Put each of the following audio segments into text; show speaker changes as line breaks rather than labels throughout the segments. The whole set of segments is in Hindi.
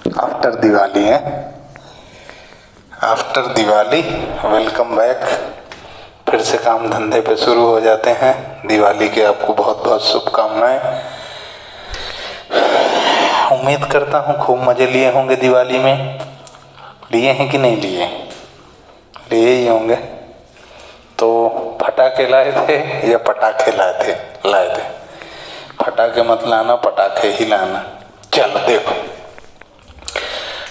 आफ्टर दिवाली है, आफ्टर दिवाली वेलकम बैक। फिर से काम धंधे पे शुरू हो जाते हैं। दिवाली के आपको बहुत बहुत शुभकामनाएं। उम्मीद करता हूँ खूब मजे लिए होंगे दिवाली में। लिए हैं कि नहीं लिए? लिए ही होंगे। तो फटाके लाए थे या पटाखे लाए थे? फटाके मत लाना, पटाखे ही लाना। चलो देखो,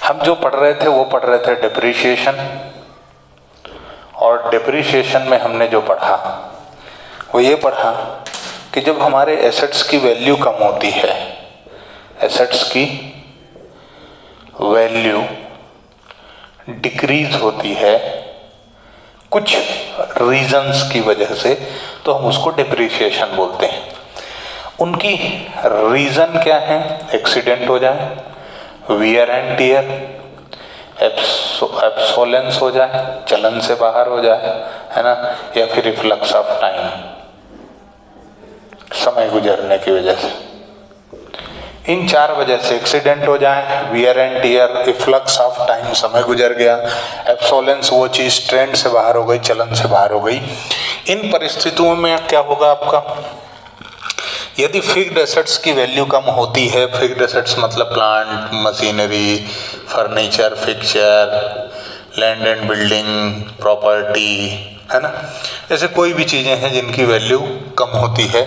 हम जो पढ़ रहे थे वो पढ़ रहे थे डिप्रिसिएशन। और डिप्रिसिएशन में हमने जो पढ़ा वो ये पढ़ा कि जब हमारे एसेट्स की वैल्यू कम होती है, एसेट्स की वैल्यू डिक्रीज होती है कुछ रीजंस की वजह से, तो हम उसको डिप्रिसिएशन बोलते हैं। उनकी रीजन क्या है? एक्सीडेंट हो जाए, वियर एंड टियर, एब्सोलेंस हो जाए, चलन से बाहर हो जाए, है ना, या फिर रिफ्लक्स ऑफ टाइम, समय गुजरने की वजह से। इन चार वजह से एक्सीडेंट हो जाए, wear and tear, reflux of time, समय गुजर गया, एब्सोलेंस वो चीज ट्रेंड से बाहर हो गई, चलन से बाहर हो गई। इन परिस्थितियों में क्या होगा आपका? यदि फिक्स्ड एसेट्स की वैल्यू कम होती है, फिक्स्ड एसेट्स मतलब plant, machinery, furniture, fixture, land and building, property, है ना, ऐसे कोई भी चीजें हैं जिनकी वैल्यू कम होती है,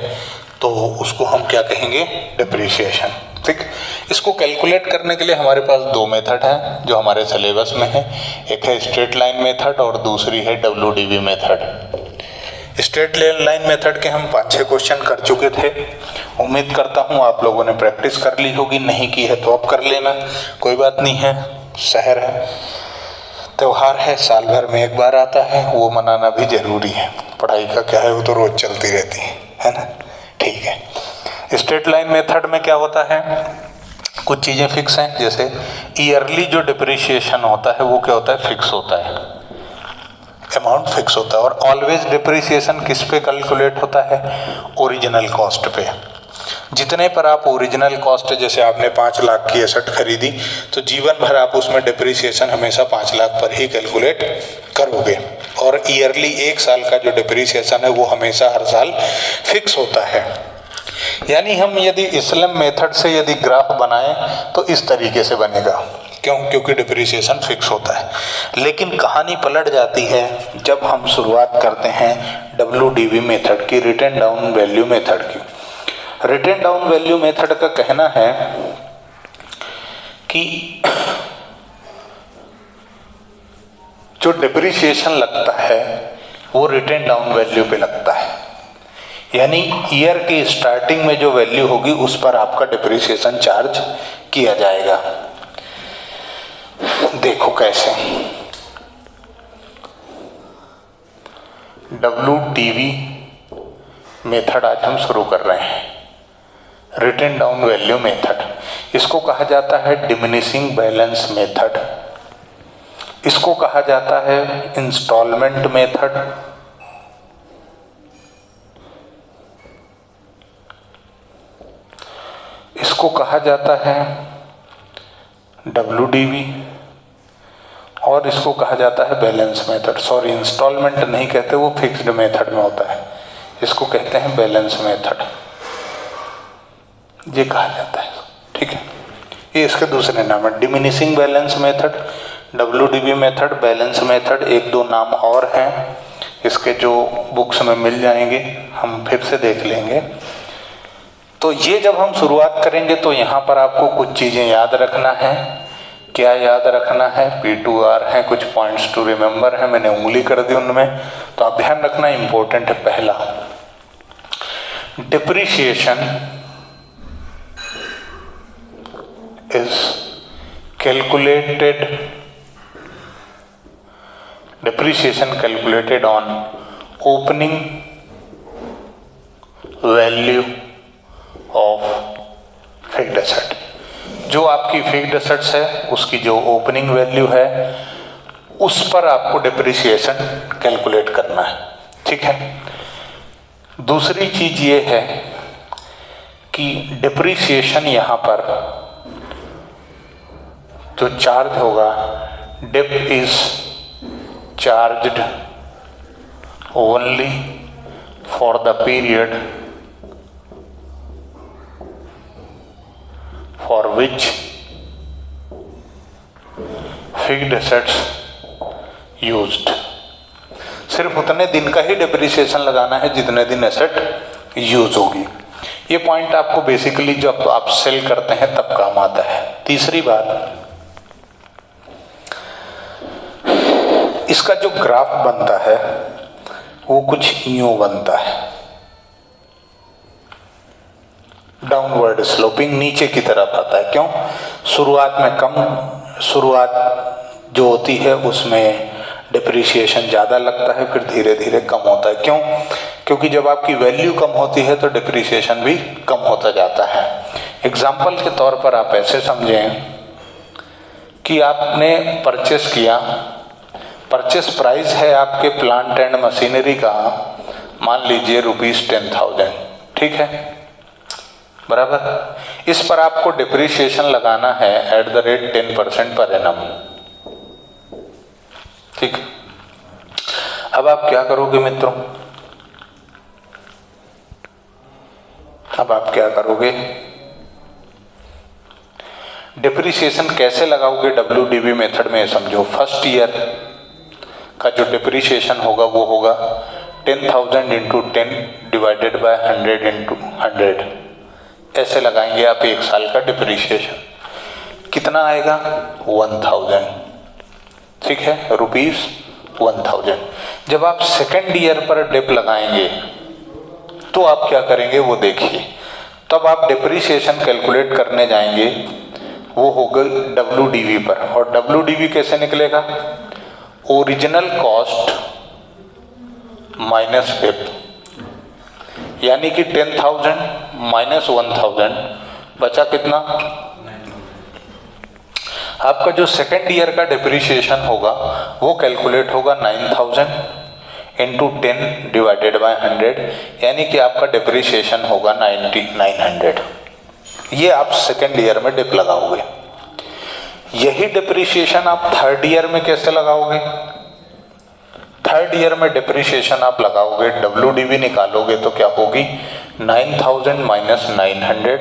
तो उसको हम क्या कहेंगे? डिप्रिसिएशन। ठीक। इसको कैलकुलेट करने के लिए हमारे पास दो मेथड हैं जो हमारे सिलेबस में है। एक है स्ट्रेट लाइन मेथड और दूसरी है WDV method. Straight line method के हम 5-6 क्वेश्चन कर चुके थे। उम्मीद करता हूँ आप लोगों ने प्रैक्टिस कर ली होगी, नहीं की है तो अब कर लेना, कोई बात नहीं है। शहर है, त्योहार है, साल भर में एक बार आता है, वो मनाना भी जरूरी है। पढ़ाई का क्या है, वो तो रोज चलती रहती है ना। ठीक है। स्ट्रेट लाइन मेथड में क्या होता है? कुछ चीजें फिक्स हैं, जैसे ईयरली जो डिप्रिसिएशन होता है वो क्या होता है? फिक्स होता है, अमाउंट फिक्स होता है। और ऑलवेज डिप्रिसिएशन किस पे कैलकुलेट होता है? ओरिजिनल कॉस्ट पे। जितने पर आप ओरिजिनल कॉस्ट, जैसे आपने 5 लाख की एसेट खरीदी तो जीवन भर आप उसमें डिप्रिसिएशन हमेशा 5 लाख पर ही कैलकुलेट करोगे। और ईयरली 1 साल का जो डिप्रिसिएशन है वो हमेशा हर साल फिक्स होता है। यानी हम यदि इस्लाम मेथड से यदि ग्राफ बनाएं तो इस तरीके से बनेगा। क्यों? क्योंकि डिप्रिसिएशन फिक्स होता है। लेकिन कहानी पलट जाती है जब हम शुरुआत करते हैं WDV मेथड की, रिटन डाउन वैल्यू मेथड की। रिटन डाउन वैल्यू मेथड का कहना है कि जो डिप्रिसिएशन लगता है वो रिटन डाउन वैल्यू पे लगता है। यानी ईयर की स्टार्टिंग में जो वैल्यू होगी उस पर आपका डिप्रिसिएशन चार्ज किया जाएगा। देखो कैसे। WDV मेथड आज हम शुरू कर रहे हैं, रिटन डाउन वैल्यू मेथड। इसको कहा जाता है डिमिनिशिंग बैलेंस मेथड, इसको कहा जाता है इंस्टॉलमेंट मेथड, इसको कहा जाता है WDV, और इसको कहा जाता है बैलेंस मेथड। सॉरी, इंस्टॉलमेंट नहीं कहते, वो फिक्स्ड मेथड में होता है, इसको कहते हैं बैलेंस मेथड, ये कहा जाता है। ठीक है, ये इसके दूसरे नाम है, diminishing balance method, WDV method, balance method. 1-2 नाम और हैं इसके जो बुक्स में मिल जाएंगे, हम फिर से देख लेंगे। तो ये जब हम शुरुआत करेंगे तो यहाँ पर आपको कुछ चीजें याद रखना है। क्या याद रखना है? P2R है, कुछ पॉइंट्स टू रिमेंबर है, मैंने उंगली कर दी उनमें, तो आप ध्यान रखना, इंपॉर्टेंट है। पहला, depreciation is calculated, depreciation calculated on opening value of fixed asset. जो आपकी फिक्स्ड एसेट्स है उसकी जो ओपनिंग वैल्यू है उस पर आपको डिप्रिसिएशन कैलकुलेट करना है। ठीक है। दूसरी चीज ये है कि डिप्रिसिएशन यहाँ पर जो चार्ज होगा, dep is charged only for the period for which fixed assets used. सिर्फ उतने दिन का ही डिप्रिसिएशन लगाना है जितने दिन एसेट यूज होगी। ये पॉइंट आपको बेसिकली जब आप सेल करते हैं तब काम आता है। तीसरी बात, इसका जो ग्राफ बनता है वो कुछ यूं बनता है, डाउनवर्ड स्लोपिंग, नीचे की तरफ आता है। क्यों? शुरुआत में कम, शुरुआत जो होती है उसमें डिप्रिसिएशन ज़्यादा लगता है, फिर धीरे धीरे कम होता है। क्यों? क्योंकि जब आपकी वैल्यू कम होती है तो डिप्रिसिएशन भी कम होता जाता है। एग्जाम्पल के तौर पर आप ऐसे समझें कि आपने परचेस किया, परचेस प्राइस है आपके प्लांट एंड मशीनरी का मान लीजिए ₹10,000, ठीक है, बराबर। इस पर आपको डिप्रिसिएशन लगाना है @ 10% पर एनम, ठीक। अब आप क्या करोगे मित्रों? अब आप क्या करोगे? डिप्रिसिएशन कैसे लगाओगे WDV मेथड में? समझो, फर्स्ट ईयर का जो डिप्रिसिएशन होगा वो होगा 10,000 × 10 डिवाइडेड बाय 100 × 100, ऐसे लगाएंगे आप एक साल का डिप्रिसिएशन। कितना आएगा? 1000, ठीक है, ₹1000। जब आप सेकेंड ईयर पर डिप लगाएंगे तो आप क्या करेंगे वो देखिए। तब आप डिप्रिसिएशन कैलकुलेट करने जाएंगे, वो होगा WDV पर। और WDV कैसे निकलेगा? ओरिजिनल कॉस्ट माइनस डिप, यानी कि 10,000 माइनस 1000 बचा कितना? आपका जो सेकेंड ईयर का डिप्रिसिएशन होगा वो कैलकुलेट होगा 9,000 × 10 डिवाइडेड बाय 100, यानी कि आपका डिप्रिसिएशन होगा 9,900। ये आप सेकेंड ईयर में डिप लगाओगे। यही डिप्रिसिएशन आप थर्ड ईयर में कैसे लगाओगे? थर्ड ईयर में डिप्रिसिएशन आप लगाओगे, WDV निकालोगे तो क्या होगी? 9,000 माइनस 900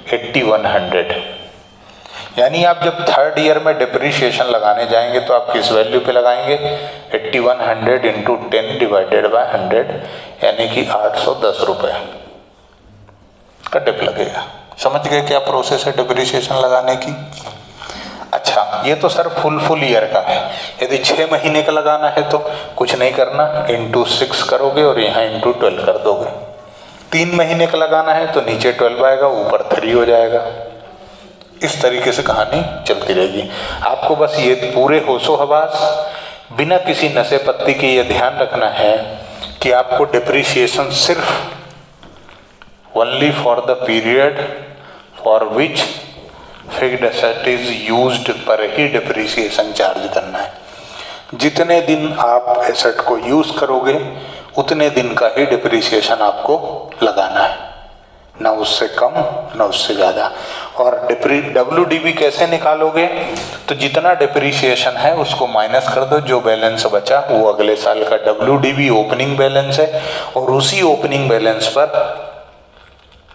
8100, यानी आप जब थर्ड ईयर में डिप्रिसिएशन लगाने जाएंगे तो आप किस वैल्यू पे लगाएंगे? 8100 × 10 डिवाइडेड बाय 100, यानी कि 810 रुपए का डिप लगेगा। समझ गए क्या प्रोसेस है डिप्रिसिएशन लगाने की? अच्छा, ये तो सर फुल ईयर का है। यदि 6 महीने का लगाना है तो कुछ नहीं करना, ×6 करोगे और यहाँ ×12 कर दोगे। 3 महीने का लगाना है तो नीचे 12 आएगा, ऊपर 3 हो जाएगा। इस तरीके से कहानी चलती रहेगी। आपको बस ये पूरे होशो हवास बिना किसी नशे पत्ती के ये ध्यान रखना है कि आपको डिप्रिसिएशन सिर्फ only for the period for which fixed asset is used पर ही डिप्रिसिएशन चार्ज करना है। जितने दिन आप एसेट को यूज करोगे उतने दिन का ही डिप्रिसिएशन आपको लगाना है, ना उससे कम ना उससे ज़्यादा। और WDV कैसे निकालोगे? तो जितना डिप्रिसिएशन है उसको माइनस कर दो, जो बैलेंस बचा वो अगले साल का WDV ओपनिंग बैलेंस है, और उसी ओपनिंग बैलेंस पर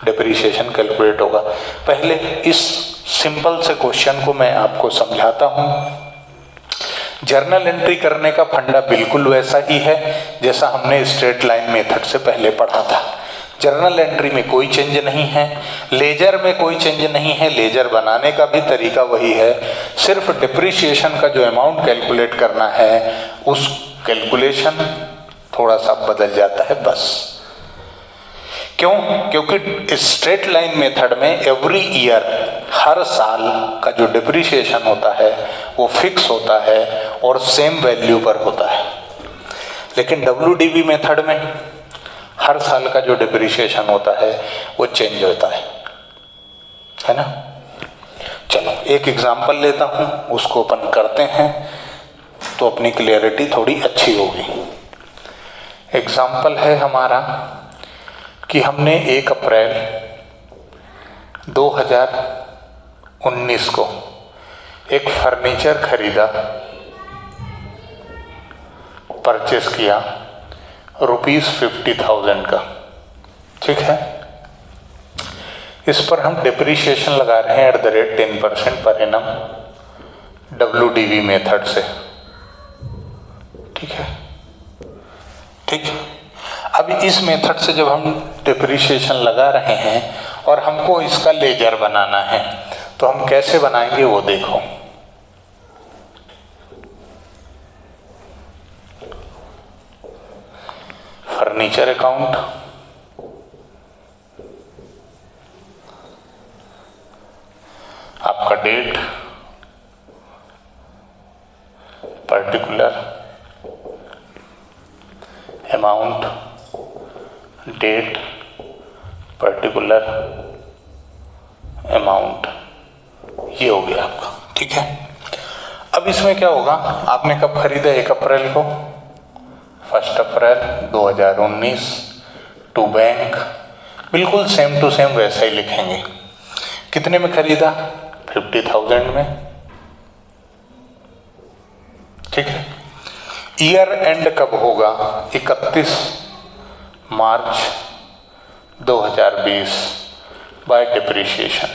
डिप्रिसिएशन कैलकुलेट होगा। पहले इस सिंपल से क्वेश्चन को मैं आपको समझाता हूँ। जर्नल एंट्री करने का फंडा बिल्कुल वैसा ही है जैसा हमने स्ट्रेट लाइन मेथड से पहले पढ़ा था। जर्नल एंट्री में कोई चेंज नहीं है, लेजर में कोई चेंज नहीं है, लेजर बनाने का भी तरीका वही है, सिर्फ डिप्रिसिएशन का जो अमाउंट कैलकुलेट करना है उस कैलकुलेशन थोड़ा सा बदल जाता है बस। क्यों? क्योंकि स्ट्रेट लाइन मेथड में एवरी ईयर, हर साल का जो डिप्रिसिएशन होता है वो फिक्स होता है और सेम वैल्यू पर होता है। लेकिन WDV मेथड में हर साल का जो डिप्रिसिएशन होता है वो चेंज होता है ना। चलो एक एग्जांपल लेता हूँ, उसको अपन करते हैं तो अपनी क्लियरिटी थोड़ी अच्छी होगी। एग्जांपल है हमारा कि हमने 1 अप्रैल 2019 को एक फर्नीचर खरीदा, परचेस किया ₹50,000 का, ठीक है। इस पर हम डिप्रिशिएशन लगा रहे हैं @10% पर एनम WDV मेथड से, ठीक है। ठीक, अब इस मेथड से जब हम डिप्रिशिएशन लगा रहे हैं और हमको इसका लेजर बनाना है, तो हम कैसे बनाएंगे वो देखो। फर्नीचर अकाउंट, आपका date, particular, amount, date, particular, amount, ये हो गया आपका, ठीक है। अब इसमें क्या होगा, आपने कब खरीदा? 1 अप्रैल को, 1 अप्रैल 2019 टू बैंक, बिल्कुल सेम टू सेम वैसा ही लिखेंगे। कितने में खरीदा? 50,000 में, ठीक है। ईयर एंड कब होगा? 31 मार्च 2020 बाय डिप्रिशिएशन।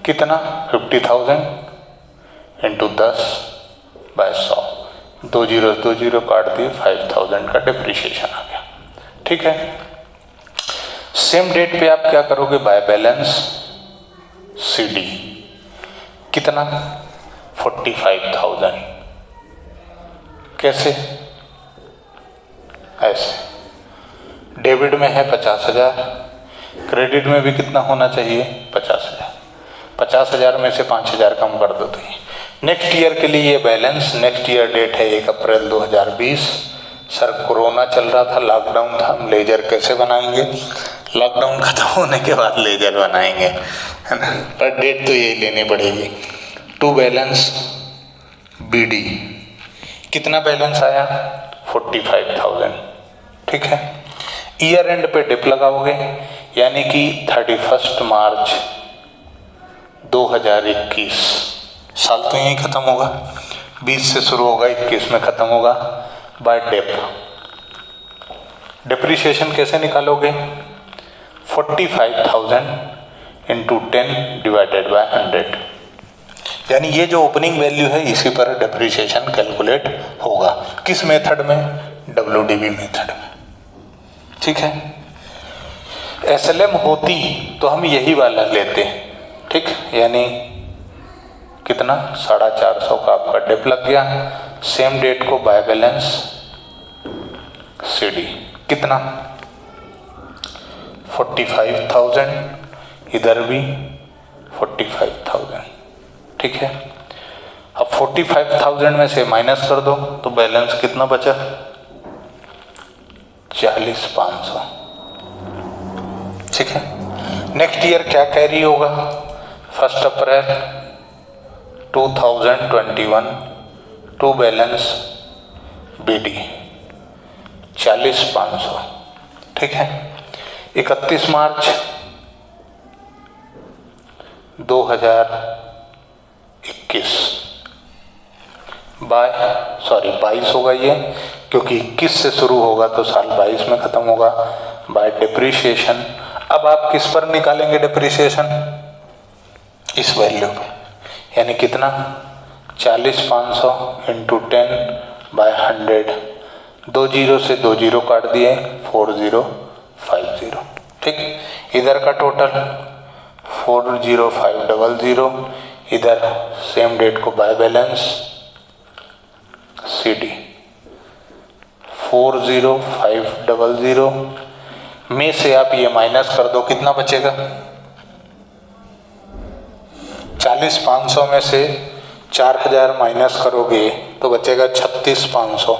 कितना? 50,000 इंटू 10 बाय 100, 2 जीरो काट दिए, 5,000 का डिप्रिशिएशन आ गया, ठीक है। सेम डेट पे आप क्या करोगे? बाय बैलेंस CD, कितना? 45,000। कैसे? ऐसे, डेबिट में है 50,000, क्रेडिट में भी कितना होना चाहिए? 50,000। 50,000 में से 5,000 कम कर दो तो ये नेक्स्ट ईयर के लिए ये बैलेंस। नेक्स्ट ईयर डेट है 1 अप्रैल 2020। सर कोरोना चल रहा था, लॉकडाउन था, हम लेजर कैसे बनाएंगे? लॉकडाउन खत्म होने के बाद लेजर बनाएंगे, है ना, पर डेट तो यही लेनी पड़ेगी। टू बैलेंस BD, कितना बैलेंस आया? 45,000, ठीक है। ईयर एंड पे डिप लगाओगे, यानी कि 31 मार्च 2021, साल तो यही खत्म होगा, 20 से शुरू होगा, 21 में खत्म होगा, बाय डिप। डिप्रिशिएशन कैसे निकालोगे? 45,000 इंटू 10 डिवाइडेड बाय 100, यानी ये जो ओपनिंग वैल्यू है इसी पर डिप्रिशिएशन कैलकुलेट होगा। किस मेथड में? WDV मेथड में, ठीक है। SLM होती तो हम यही वाला लेते, ठीक, यानी कितना? 450 का आपका डिप लग गया। सेम डेट को बाय बैलेंस CD, कितना? 45,000, इधर भी 45,000, ठीक है। अब 45,000 में से माइनस कर दो तो बैलेंस कितना बचा? 40,500, ठीक है। नेक्स्ट ईयर क्या कैरी होगा? 1 अप्रैल 2021 टू बैलेंस BD 40,500, ठीक है। 31 मार्च 2021 22 होगा ये, क्योंकि 21 से शुरू होगा तो साल 22 में खत्म होगा, बाय डिप्रिशिएशन। अब आप किस पर निकालेंगे डिप्रिशिएशन? इस वैल्यू पे, यानी कितना? 40,500 इंटू 10 बाय 100, 2 जीरो से 2 जीरो काट दिए, 4050, ठीक। इधर का टोटल 40500, इधर सेम डेट को बाय बैलेंस CD 40500 में से आप ये माइनस कर दो, कितना बचेगा? 40,500 में से 4,000 माइनस करोगे तो बचेगा 36,500।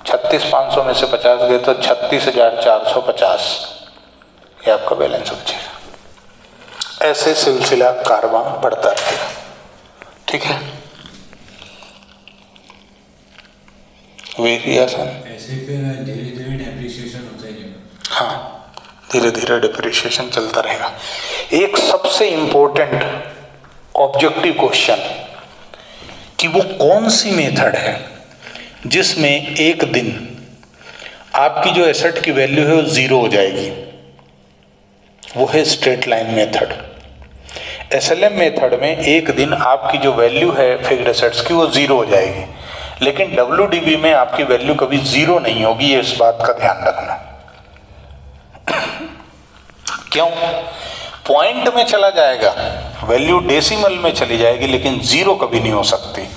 36,500 में से 50 गए तो 36,450, ये आपका बैलेंस बचेगा। ऐसे सिलसिला कारवां बढ़ता रहेगा, ठीक है। वेरी आसान,
ऐसे फिर धीरे-धीरे डेप्रिसिएशन होता है।
हाँ, धीरे धीरे डिप्रिशिएशन चलता रहेगा। एक सबसे इंपॉर्टेंट ऑब्जेक्टिव क्वेश्चन कि वो कौन सी मेथड है जिसमें एक दिन आपकी जो एसेट की वैल्यू है वो जीरो हो जाएगी, वो है straight line method. SLM method में एक दिन आपकी जो वैल्यू है फिक्स्ड एसेट्स की वो जीरो हो जाएगी, लेकिन डब्ल्यूडीबी में आपकी वैल्यू कभी जीरो नहीं होगी, ये इस बात का ध्यान रखना। क्यों? पॉइंट में चला जाएगा, वैल्यू डेसिमल में चली जाएगी, लेकिन जीरो कभी नहीं हो सकती।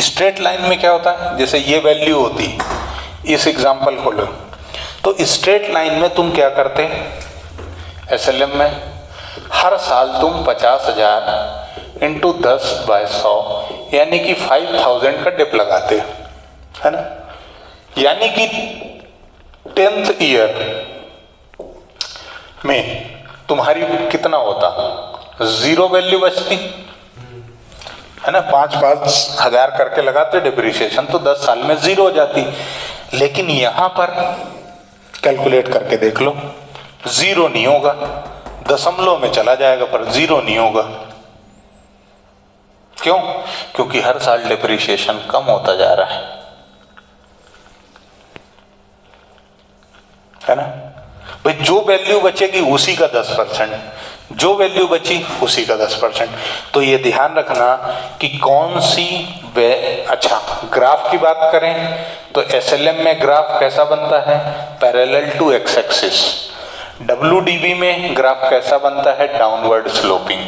स्ट्रेट लाइन में क्या होता है, जैसे ये वैल्यू होती, इस एग्जांपल को लो, तो स्ट्रेट लाइन में तुम क्या करते एसएलएम में, हर साल तुम 50,000 इंटू 10/100 यानी कि 5,000 का डिप लगाते है ना, यानी कि 10th ईयर में तुम्हारी कितना होता, जीरो वैल्यू बचती है ना, 5-5 हजार करके लगाते डिप्रिसिएशन, तो 10 साल में जीरो हो जाती। लेकिन यहां पर कैलकुलेट करके देख लो, जीरो नहीं होगा, दशमलव में चला जाएगा पर जीरो नहीं होगा। क्यों? क्योंकि हर साल डिप्रिसिएशन कम होता जा रहा है ना भाई। जो वैल्यू बचेगी उसी का 10%, जो वैल्यू बची उसी का 10%। तो ये ध्यान रखना कि कौन सी अच्छा, ग्राफ की बात करें तो एसएलएम में ग्राफ कैसा बनता है, parallel to x axis. WDB में ग्राफ कैसा बनता है, डाउनवर्ड स्लोपिंग।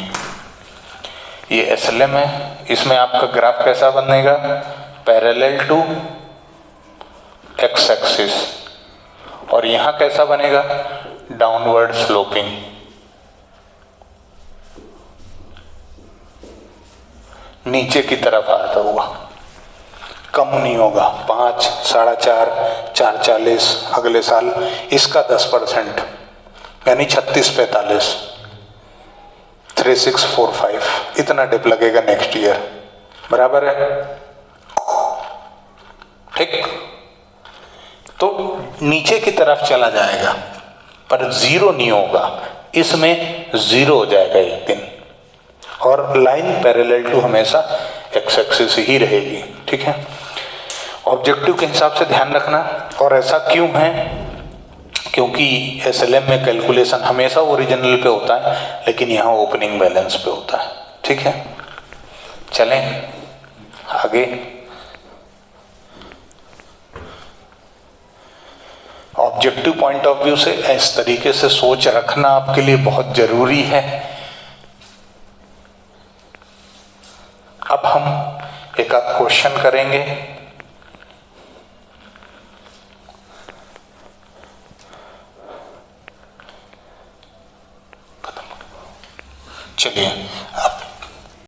ये एसएलएम है, इसमें आपका ग्राफ कैसा बनेगा, पैरेलल टू एक्स एक्सिस, और यहां कैसा बनेगा, डाउनवर्ड स्लोपिंग। नीचे की तरफ आता हुआ, कम नहीं होगा, 5, 4.5, 4.40 अगले साल, इसका 10% यानी 36-45, 3645 इतना डिप लगेगा नेक्स्ट ईयर, बराबर है, ठीक। तो नीचे की तरफ चला जाएगा पर जीरो नहीं होगा, इसमें जीरो हो जाएगा एक दिन, और लाइन पैरेलल टू हमेशा एक्स एक्सिस ही रहेगी, ठीक है। ऑब्जेक्टिव के हिसाब से ध्यान रखना। और ऐसा क्यों है, क्योंकि एसएलएम में कैलकुलेशन हमेशा ओरिजिनल पे होता है, लेकिन यहाँ ओपनिंग बैलेंस पे होता है, ठीक है। चलें आगे। ऑब्जेक्टिव पॉइंट ऑफ व्यू से इस तरीके से सोच रखना आपके लिए बहुत जरूरी है। अब हम एक आध क्वेश्चन करेंगे। चलिए